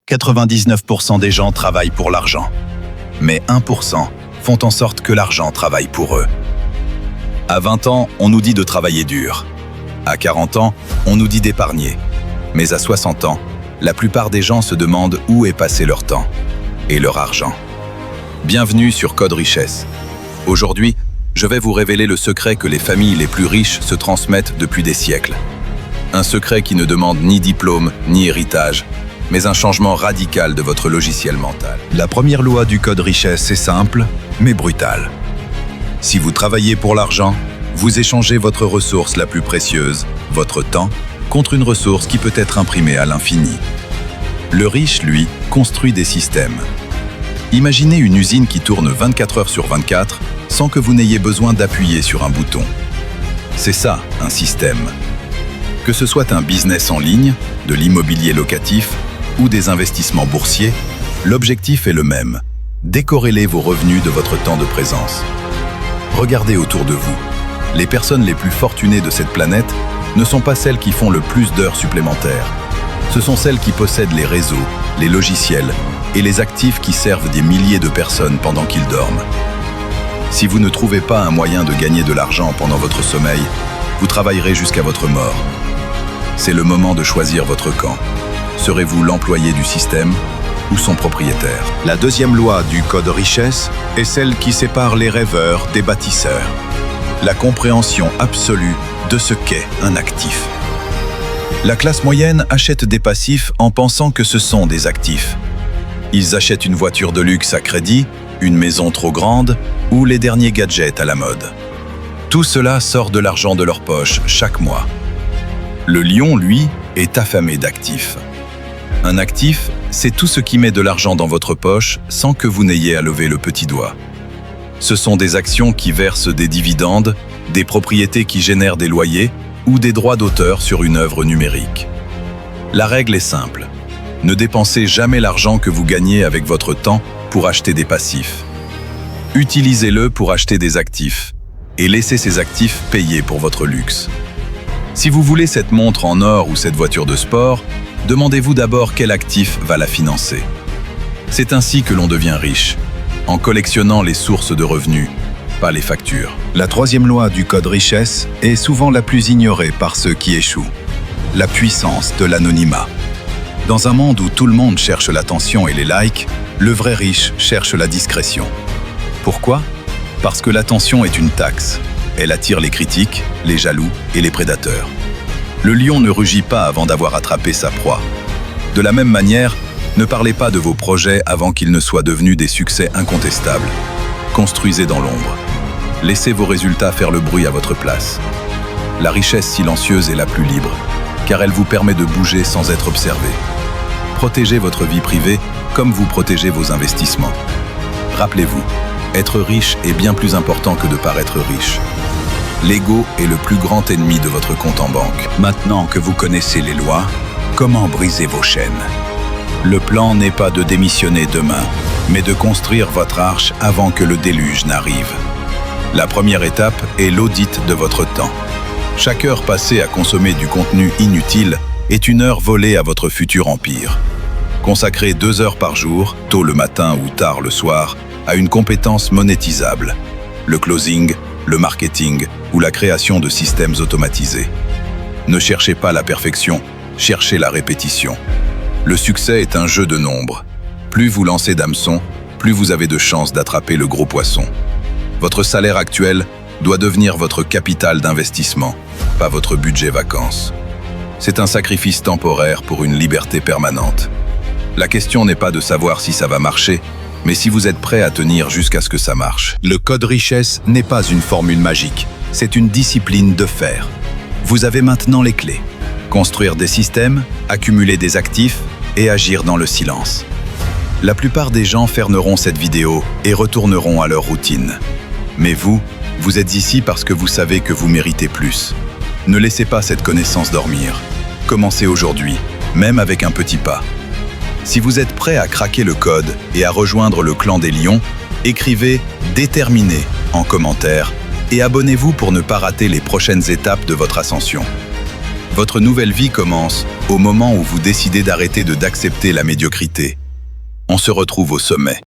99% des gens travaillent pour l'argent. Mais 1% font en sorte que l'argent travaille pour eux. À 20 ans, on nous dit de travailler dur. À 40 ans, on nous dit d'épargner. Mais à 60 ans, la plupart des gens se demandent où est passé leur temps et leur argent. Bienvenue sur Code Richesse. Aujourd'hui, je vais vous révéler le secret que les familles les plus riches se transmettent depuis des siècles. Un secret qui ne demande ni diplôme, ni héritage, mais un changement radical de votre logiciel mental. La première loi du Code Richesse est simple, mais brutale. Si vous travaillez pour l'argent, vous échangez votre ressource la plus précieuse, votre temps, contre une ressource qui peut être imprimée à l'infini. Le riche, lui, construit des systèmes. Imaginez une usine qui tourne 24 heures sur 24 sans que vous n'ayez besoin d'appuyer sur un bouton. C'est ça, un système. Que ce soit un business en ligne, de l'immobilier locatif ou des investissements boursiers, l'objectif est le même. Décorrélez vos revenus de votre temps de présence. Regardez autour de vous. Les personnes les plus fortunées de cette planète ne sont pas celles qui font le plus d'heures supplémentaires. Ce sont celles qui possèdent les réseaux, les logiciels et les actifs qui servent des milliers de personnes pendant qu'ils dorment. Si vous ne trouvez pas un moyen de gagner de l'argent pendant votre sommeil, vous travaillerez jusqu'à votre mort. C'est le moment de choisir votre camp. Serez-vous l'employé du système ou son propriétaire? La deuxième loi du Code Richesse est celle qui sépare les rêveurs des bâtisseurs. La compréhension absolue de ce qu'est un actif. La classe moyenne achète des passifs en pensant que ce sont des actifs. Ils achètent une voiture de luxe à crédit, une maison trop grande ou les derniers gadgets à la mode. Tout cela sort de l'argent de leur poche chaque mois. Le lion, lui, est affamé d'actifs. Un actif, c'est tout ce qui met de l'argent dans votre poche sans que vous n'ayez à lever le petit doigt. Ce sont des actions qui versent des dividendes, des propriétés qui génèrent des loyers ou des droits d'auteur sur une œuvre numérique. La règle est simple. Ne dépensez jamais l'argent que vous gagnez avec votre temps pour acheter des passifs. Utilisez-le pour acheter des actifs et laissez ces actifs payer pour votre luxe. Si vous voulez cette montre en or ou cette voiture de sport, demandez-vous d'abord quel actif va la financer. C'est ainsi que l'on devient riche, en collectionnant les sources de revenus, pas les factures. La troisième loi du Code Richesse est souvent la plus ignorée par ceux qui échouent. La puissance de l'anonymat. Dans un monde où tout le monde cherche l'attention et les likes, le vrai riche cherche la discrétion. Pourquoi? Parce que l'attention est une taxe. Elle attire les critiques, les jaloux et les prédateurs. Le lion ne rugit pas avant d'avoir attrapé sa proie. De la même manière, ne parlez pas de vos projets avant qu'ils ne soient devenus des succès incontestables. Construisez dans l'ombre. Laissez vos résultats faire le bruit à votre place. La richesse silencieuse est la plus libre, car elle vous permet de bouger sans être observé. Protégez votre vie privée comme vous protégez vos investissements. Rappelez-vous, être riche est bien plus important que de paraître riche. L'ego est le plus grand ennemi de votre compte en banque. Maintenant que vous connaissez les lois, comment briser vos chaînes? Le plan n'est pas de démissionner demain, mais de construire votre arche avant que le déluge n'arrive. La première étape est l'audit de votre temps. Chaque heure passée à consommer du contenu inutile est une heure volée à votre futur empire. Consacrez 2 heures par jour, tôt le matin ou tard le soir, à une compétence monétisable. Le closing, le marketing ou la création de systèmes automatisés. Ne cherchez pas la perfection, cherchez la répétition. Le succès est un jeu de nombres. Plus vous lancez d'hameçons, plus vous avez de chances d'attraper le gros poisson. Votre salaire actuel doit devenir votre capital d'investissement, pas votre budget vacances. C'est un sacrifice temporaire pour une liberté permanente. La question n'est pas de savoir si ça va marcher, mais si vous êtes prêt à tenir jusqu'à ce que ça marche. Le Code Richesse n'est pas une formule magique, c'est une discipline de fer. Vous avez maintenant les clés. Construire des systèmes, accumuler des actifs et agir dans le silence. La plupart des gens fermeront cette vidéo et retourneront à leur routine. Mais vous êtes ici parce que vous savez que vous méritez plus. Ne laissez pas cette connaissance dormir. Commencez aujourd'hui, même avec un petit pas. Si vous êtes prêt à craquer le code et à rejoindre le clan des lions, écrivez « Déterminé » en commentaire et abonnez-vous pour ne pas rater les prochaines étapes de votre ascension. Votre nouvelle vie commence au moment où vous décidez d'accepter la médiocrité. On se retrouve au sommet.